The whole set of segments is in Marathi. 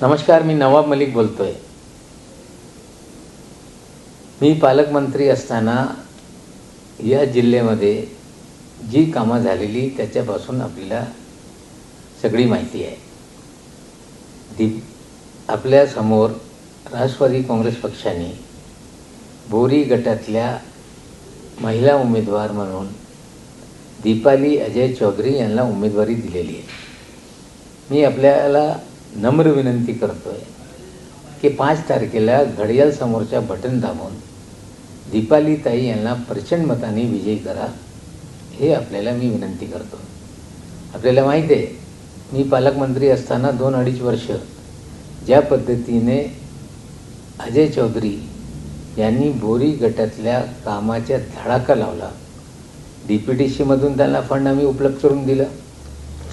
नमस्कार, मी नवाब मलिक बोलतोय। मी पालकमंत्री असताना या जिल्ह्यामध्ये जी कामं झालेली त्याच्यापासून आपल्याला सगळी माहिती आहे। आपल्यासमोर राष्ट्रवादी काँग्रेस पक्षाने बोरी गटातल्या महिला उमेदवार म्हणून दीपाली अजय चौधरी यांना उमेदवारी दिलेली आहे। मी आपल्याला नम्र विनंती करतोय की 5 तारखेला घड्याळ समोरच्या बटन दाबून दीपाली ताई यांना प्रचंड मताने विजयी करा, हे आपल्याला मी विनंती करतो। आपल्याला माहिती आहे, मी पालकमंत्री असताना 2-2.5 वर्ष ज्या पद्धतीने अजय चौधरी यांनी बोरी गटातल्या कामाच्या धडाका लावला, DPTCमधून त्यांना फंड आम्ही उपलब्ध करून दिलं,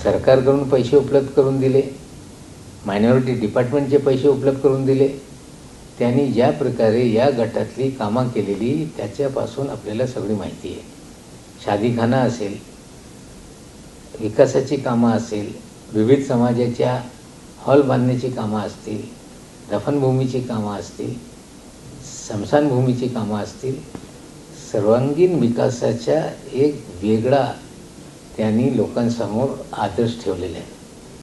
सरकारकडून पैसे उपलब्ध करून दिले, मायनॉरिटी डिपार्टमेंटचे पैसे उपलब्ध करून दिले। त्यांनी ज्या प्रकारे या गटातली कामं केलेली त्याच्यापासून आपल्याला सगळी माहिती आहे। शादीखाना असेल, विकासाची कामं असेल, विविध समाजाच्या हॉल बांधण्याची कामं असतील, दफनभूमीची कामं असतील, स्मशानभूमीची कामं असतील, सर्वांगीण विकासाचा एक वेगळा त्यांनी लोकांसमोर आदर्श ठेवलेला आहे।